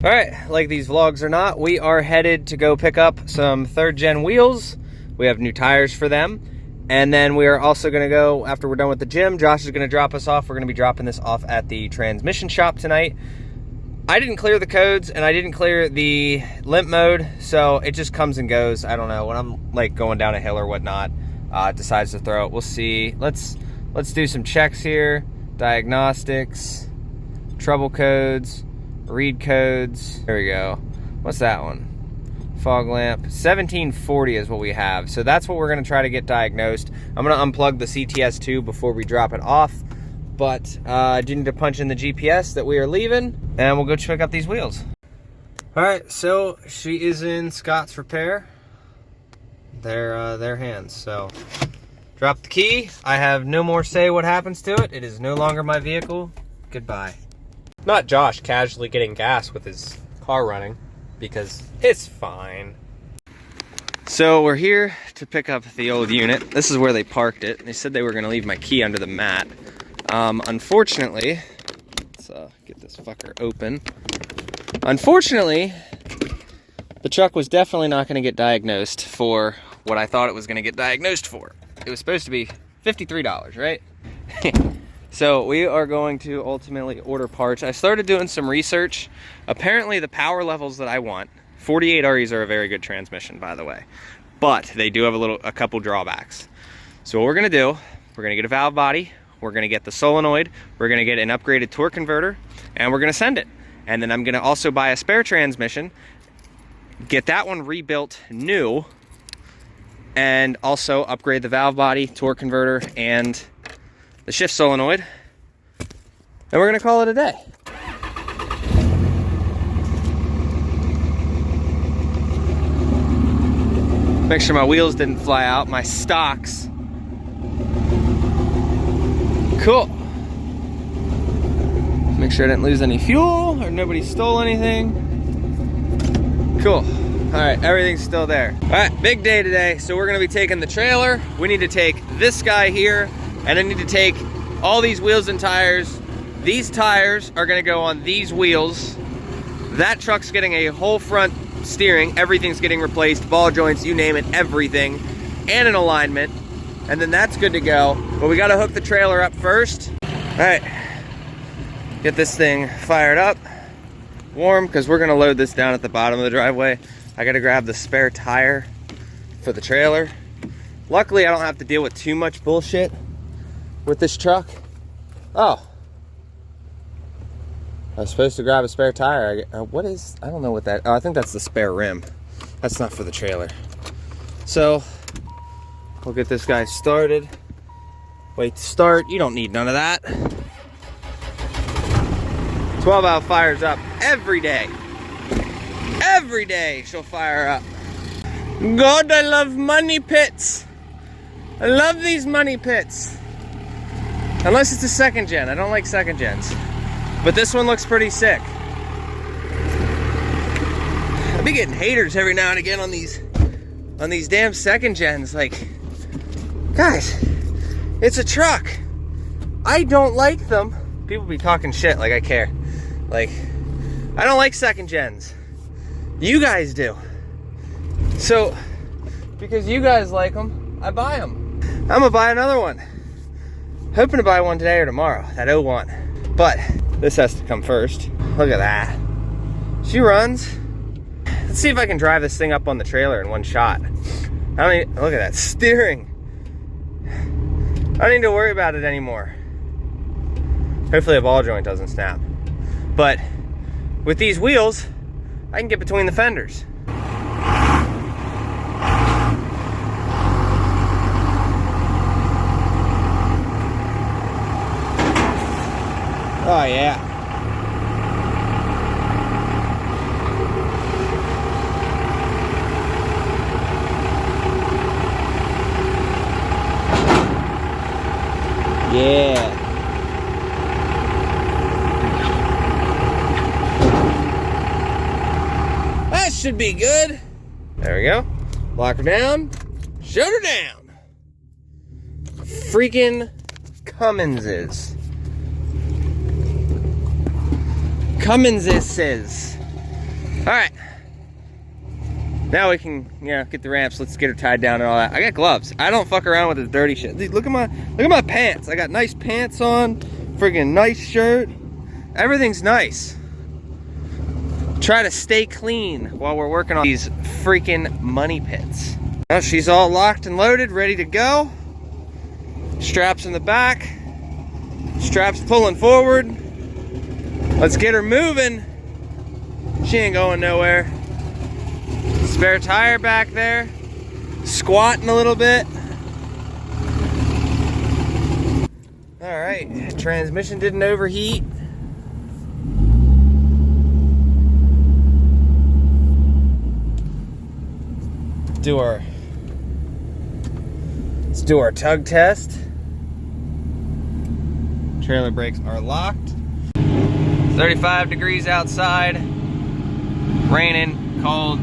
All right, like these vlogs or not, we are headed to go pick up some 3rd gen wheels. We have new tires for them. And then we are also gonna go, after we're done with the gym, Josh is gonna drop us off. We're gonna be dropping this off at the transmission shop tonight. I didn't clear the codes and I didn't clear the limp mode, so it just comes and goes. I don't know, when I'm like going down a hill or whatnot, it decides to throw it. We'll see. Let's do some checks here. Diagnostics, trouble codes, read codes. There we go. What's that one? Fog lamp. 1740 is what we have. So that's what we're going to try to get diagnosed. I'm going to unplug the CTS2 before we drop it off. But I do need to punch in the GPS that we are leaving. And we'll go check out these wheels. Alright, so she is in Scott's repair. Their hands. So drop the key. I have no more say what happens to it. It is no longer my vehicle. Goodbye. Not Josh casually getting gas with his car running, because it's fine. So we're here to pick up the old unit. This is where they parked it. They said they were going to leave my key under the mat. Unfortunately, let's get this fucker open. Unfortunately, the truck was definitely not going to get diagnosed for what I thought it was going to get diagnosed for. It was supposed to be $53, right? So we are going to ultimately order parts. I started doing some research. Apparently the power levels that I want, 48 REs are a very good transmission, by the way, but they do have a couple drawbacks. So what we're gonna do, we're gonna get a valve body, we're gonna get the solenoid, we're gonna get an upgraded torque converter, and we're gonna send it. And then I'm gonna also buy a spare transmission, get that one rebuilt new, and also upgrade the valve body, torque converter, and the shift solenoid, and we're gonna call it a day. Make sure my wheels didn't fly out, my stocks. Cool. Make sure I didn't lose any fuel or nobody stole anything. Cool. All right, everything's still there. All right, big day today. So we're gonna be taking the trailer. We need to take this guy here, and I need to take all these wheels and tires. These tires are gonna go on these wheels. That truck's getting a whole front steering. Everything's getting replaced, ball joints, you name it, everything, and an alignment. And then that's good to go. But we gotta hook the trailer up first. All right, get this thing fired up, warm, because we're gonna load this down at the bottom of the driveway. I gotta grab the spare tire for the trailer. Luckily, I don't have to deal with too much bullshit with this truck. Oh, I was supposed to grab a spare tire. What is, I don't know what that, oh, I think that's the spare rim. That's not for the trailer. So we'll get this guy started. Wait to start, you don't need none of that. 12 valve fires up every day. Every day she'll fire up. God, I love money pits. I love these money pits. Unless it's a 2nd gen. I don't like 2nd gens. But this one looks pretty sick. I'll be getting haters every now and again on these damn 2nd gens. Like, guys, it's a truck. I don't like them. People be talking shit like I care. Like, I don't like 2nd gens. You guys do. So, because you guys like them, I buy them. I'm gonna buy another one. Hoping to buy one today or tomorrow, that 01. But this has to come first. Look at that. She runs. Let's see if I can drive this thing up on the trailer in one shot. Look at that steering. I don't need to worry about it anymore. Hopefully a ball joint doesn't snap. But with these wheels, I can get between the fenders. Oh yeah. Yeah. That should be good. There we go. Lock her down. Shut her down. Freaking Cummins says. right. Now we can, get the ramps. Let's get her tied down and all that. I got gloves. I don't fuck around with this dirty shit. Look at my pants. I got nice pants on, friggin' nice shirt. Everything's nice. Try to stay clean while we're working on these freaking money pits. Now she's all locked and loaded, ready to go. Straps in the back. Straps pulling forward. Let's get her moving. She ain't going nowhere. Spare tire back there. Squatting a little bit. All right, transmission didn't overheat. Let's do our tug test. Trailer brakes are locked. 35 degrees outside. Raining, cold,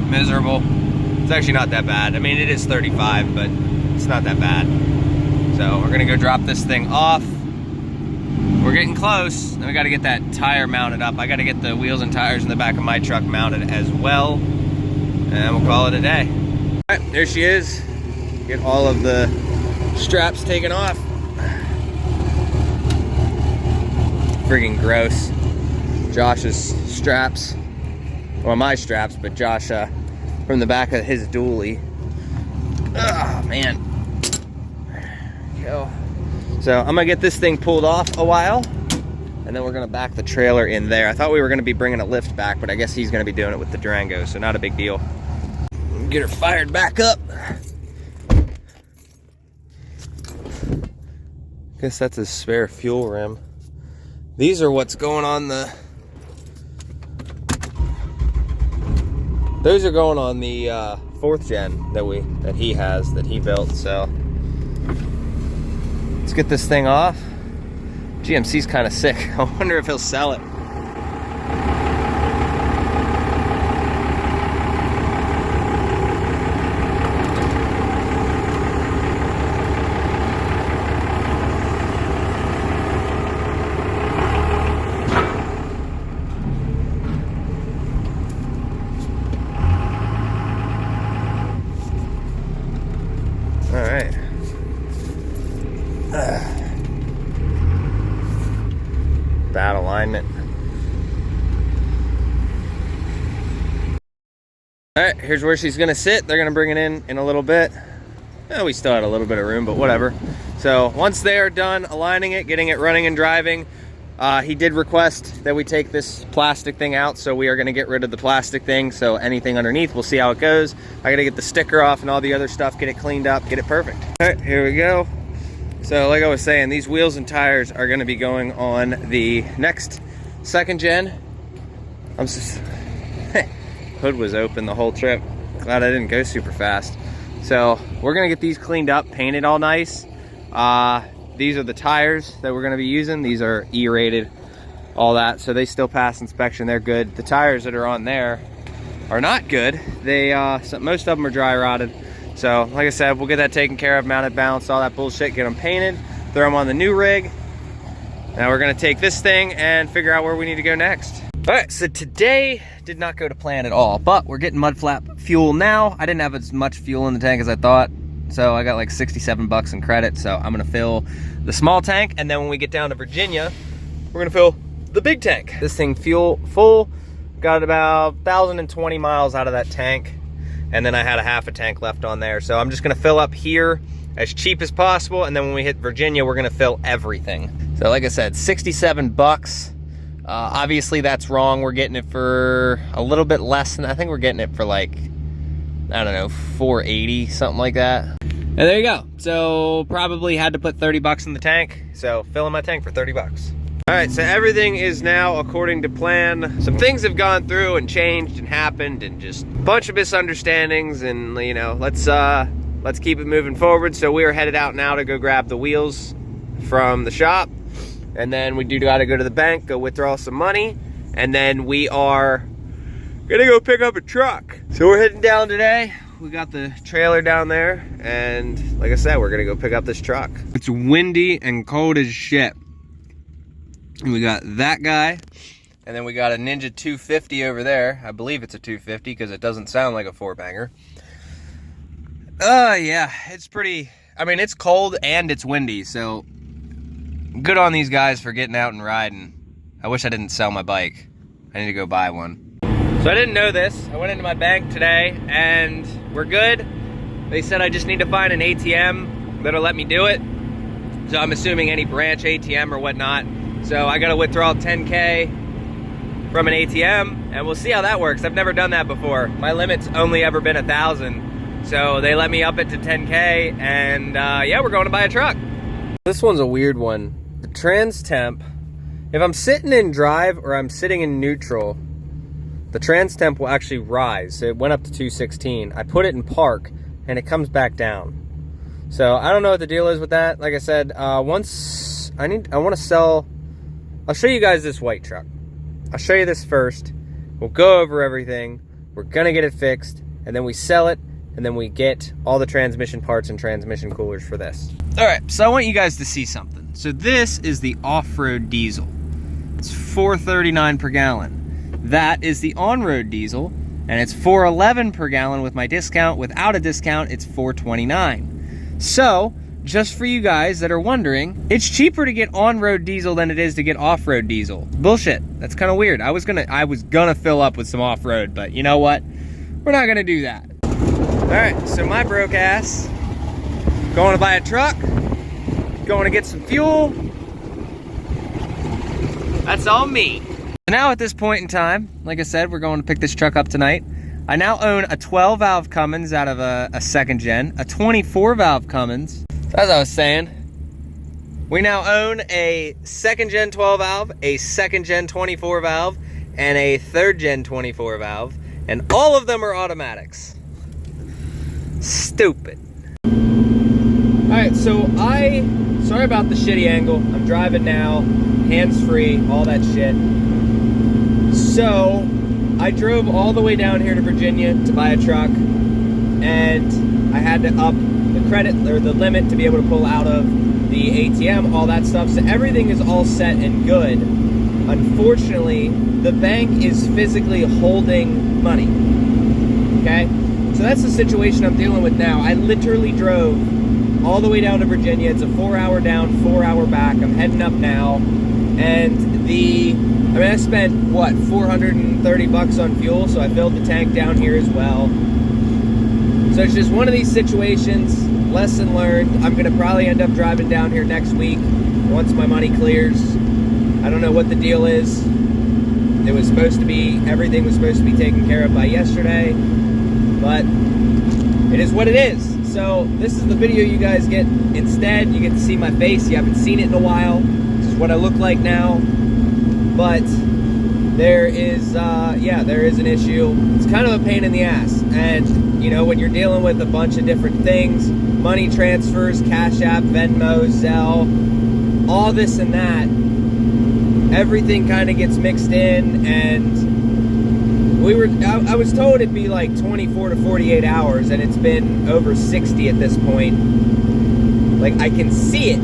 miserable. It's actually not that bad. I mean, it is 35, but it's not that bad. So we're gonna go drop this thing off. We're getting close. Then we gotta get that tire mounted up. I gotta get the wheels and tires in the back of my truck mounted as well. And we'll call it a day. All right, there she is. Get all of the straps taken off. Friggin' gross. Josh's straps. Well, my straps, but Josh from the back of his dually. Oh, man. There we go. So I'm gonna get this thing pulled off a while, and then we're gonna back the trailer in there. I thought we were gonna be bringing a lift back, but I guess he's gonna be doing it with the Durango, so not a big deal. Get her fired back up. Guess that's a spare fuel rim. These are what's going on the... Those are going on the 4th gen that he built, so... Let's get this thing off. GMC's kind of sick. I wonder if he'll sell it. All right. Bad alignment. All right, here's where she's gonna sit. They're gonna bring it in a little bit. We still had a little bit of room, but whatever. So once they are done aligning it, getting it running and driving, he did request that we take this plastic thing out, so we are gonna get rid of the plastic thing. So anything underneath, we'll see how it goes. I gotta get the sticker off and all the other stuff, get it cleaned up, get it perfect. All right, here we go. So like I was saying, these wheels and tires are gonna be going on the next 2nd gen. I'm just, hood was open the whole trip. Glad I didn't go super fast. So we're gonna get these cleaned up, painted all nice. These are the tires that we're gonna be using. These are E-rated, all that. So they still pass inspection, they're good. The tires that are on there are not good. They, most of them are dry rotted. So like I said, we'll get that taken care of, mounted, balanced, all that bullshit, get them painted, throw them on the new rig. Now we're gonna take this thing and figure out where we need to go next. All right, so today did not go to plan at all, but we're getting mud flap fuel now. I didn't have as much fuel in the tank as I thought, so I got like 67 bucks in credit. So I'm gonna fill the small tank, and then when we get down to Virginia, we're gonna fill the big tank. This thing full, got about 1,020 miles out of that tank, and then I had a half a tank left on there. So I'm just gonna fill up here as cheap as possible, and then when we hit Virginia, we're gonna fill everything. So like I said, 67 bucks. Obviously that's wrong. We're getting it for a little bit less than, I think we're getting it for like, I don't know, 480, something like that. And there you go. So probably had to put 30 bucks in the tank. So filling my tank for 30 bucks. All right, so everything is now according to plan. Some things have gone through and changed and happened, and just a bunch of misunderstandings, and you know, let's keep it moving forward. So we are headed out now to go grab the wheels from the shop. And then we do gotta go to the bank, go withdraw some money, and then we are gonna go pick up a truck. So we're heading down today. We got the trailer down there, and like I said, we're gonna go pick up this truck. It's windy and cold as shit. And we got that guy, And then we got a Ninja 250 over there. I believe it's a 250 because it doesn't sound like a 4-banger. Yeah, it's pretty... I mean, it's cold and it's windy, so good on these guys for getting out and riding. I wish I didn't sell my bike. I need to go buy one. So I didn't know this. I went into my bank today and we're good. They said I just need to find an ATM that'll let me do it. So I'm assuming any branch ATM or whatnot. So I gotta withdraw 10K from an ATM and we'll see how that works. I've never done that before. My limit's only ever been 1,000. So they let me up it to 10K and yeah, we're going to buy a truck. This one's a weird one. The trans temp, if I'm sitting in drive or I'm sitting in neutral, the trans temp will actually rise. So it went up to 216. I put it in park and it comes back down. So I don't know what the deal is with that. Like I said, once I want to sell, I'll show you guys this white truck. I'll show you this first. We'll go over everything. We're gonna get it fixed and then we sell it and then we get all the transmission parts and transmission coolers for this. All right, so I want you guys to see something. So this is the off-road diesel. It's $4.39 per gallon. That is the on-road diesel, and it's $4.11 per gallon with my discount. Without a discount, it's $4.29. So, just for you guys that are wondering, it's cheaper to get on-road diesel than it is to get off-road diesel. Bullshit. That's kind of weird. I was gonna fill up with some off-road, but you know what? We're not gonna do that. All right, so my broke ass going to buy a truck, going to get some fuel. That's all me. Now at this point in time, like I said, we're going to pick this truck up tonight. I now own a 12-valve Cummins out of a second gen, a 24-valve Cummins. So as I was saying, we now own a second gen 12-valve, a second gen 24-valve, and a third gen 24-valve, and all of them are automatics. Stupid. Alright, so sorry about the shitty angle. I'm driving now, hands-free, all that shit. So, I drove all the way down here to Virginia to buy a truck, and I had to up the credit, or the limit to be able to pull out of the ATM, all that stuff. So everything is all set and good. Unfortunately, the bank is physically holding money, okay? So that's the situation I'm dealing with now. I literally drove all the way down to Virginia. It's a 4-hour down, 4-hour back. I'm heading up now. And I spent, what, 430 bucks on fuel, so I filled the tank down here as well. So it's just one of these situations, lesson learned. I'm gonna probably end up driving down here next week once my money clears. I don't know what the deal is. It was supposed to be, everything was supposed to be taken care of by yesterday. But it is what it is. So this is the video you guys get instead. You get to see my face. You haven't seen it in a while. This is what I look like now. But there is, there is an issue. It's kind of a pain in the ass. And, you know, when you're dealing with a bunch of different things, money transfers, Cash App, Venmo, Zelle, all this and that, everything kind of gets mixed in, and I was told it'd be like 24 to 48 hours, and it's been over 60 at this point. Like, I can see it,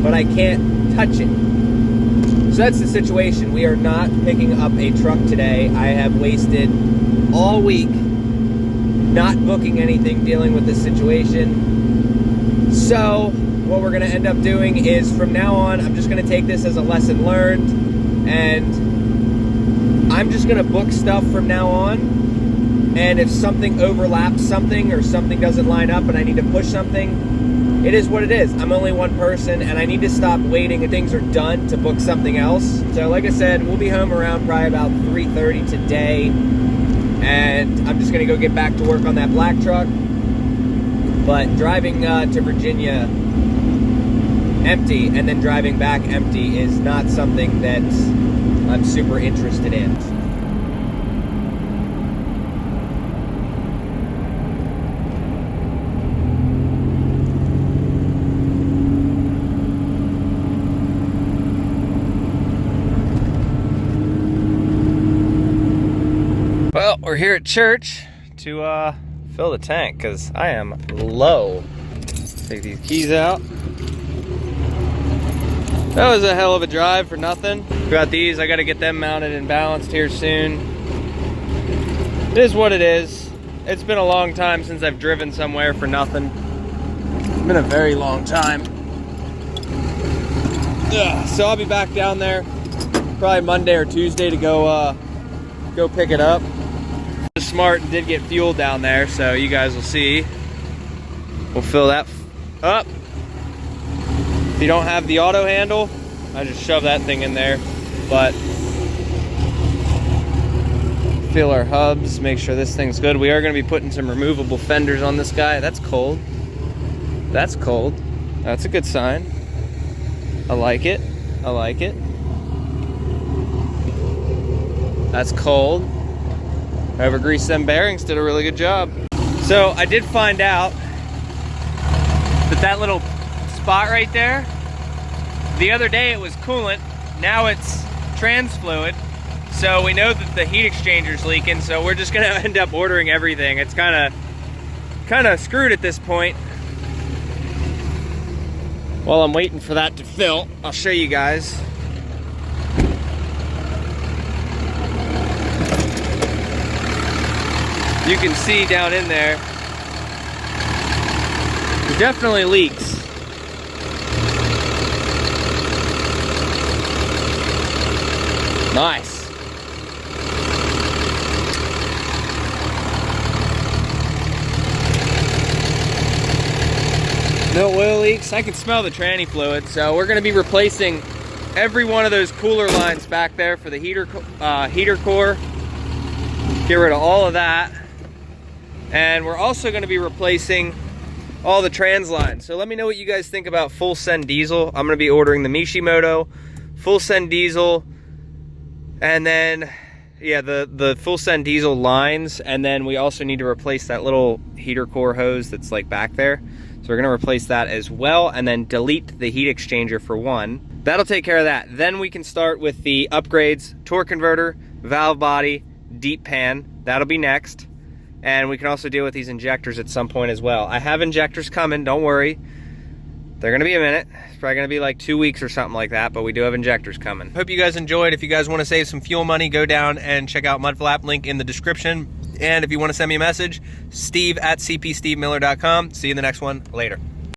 but I can't touch it. So that's the situation. We are not picking up a truck today. I have wasted all week not booking anything, dealing with this situation. So what we're gonna end up doing is, from now on, I'm just gonna take this as a lesson learned, and I'm just gonna book stuff from now on, and if something overlaps something or something doesn't line up and I need to push something, it is what it is. I'm only one person, and I need to stop waiting and things are done to book something else. So like I said, we'll be home around probably about 3:30 today, and I'm just gonna go get back to work on that black truck. But driving to Virginia empty and then driving back empty is not something that I'm super interested in. Well, we're here at church to fill the tank because I am low. Take these keys out. That was a hell of a drive for nothing. Got these, I gotta get them mounted and balanced here soon. It is what it is. It's been a long time since I've driven somewhere for nothing. It's been a very long time. Ugh, so I'll be back down there probably Monday or Tuesday to go pick it up. Smart and did get fuel down there, so you guys will see. We'll fill that up. If you don't have the auto handle, I just shove that thing in there. But fill our hubs, make sure this thing's good. We are going to be putting some removable fenders on this guy. That's cold. That's cold. That's a good sign. I like it. I like it. That's cold. Whoever greased them bearings did a really good job. So I did find out that little spot right there, the other day it was coolant, now it's trans fluid. So we know that the heat exchanger's leaking, so we're just gonna end up ordering everything. It's kinda screwed at this point. While I'm waiting for that to fill, I'll show you guys. You can see down in there, it definitely leaks. Nice. No oil leaks. I can smell the tranny fluid. So we're going to be replacing every one of those cooler lines back there for the heater core. Get rid of all of that. And we're also going to be replacing all the trans lines. So let me know what you guys think about full send diesel. I'm going to be ordering the Mishimoto full send diesel, and then yeah, the full send diesel lines, and then we also need to replace that little heater core hose that's like back there. So we're going to replace that as well, and then delete the heat exchanger for one. That'll take care of that. Then we can start with the upgrades: torque converter, valve body, deep pan. That'll be next. And we can also deal with these injectors at some point as well. I have injectors coming, don't worry. They're gonna be a minute. It's probably gonna be like 2 weeks or something like that, but we do have injectors coming. Hope you guys enjoyed. If you guys wanna save some fuel money, go down and check out Mudflap, link in the description. And if you wanna send me a message, steve@cpstevemiller.com. See you in the next one, later.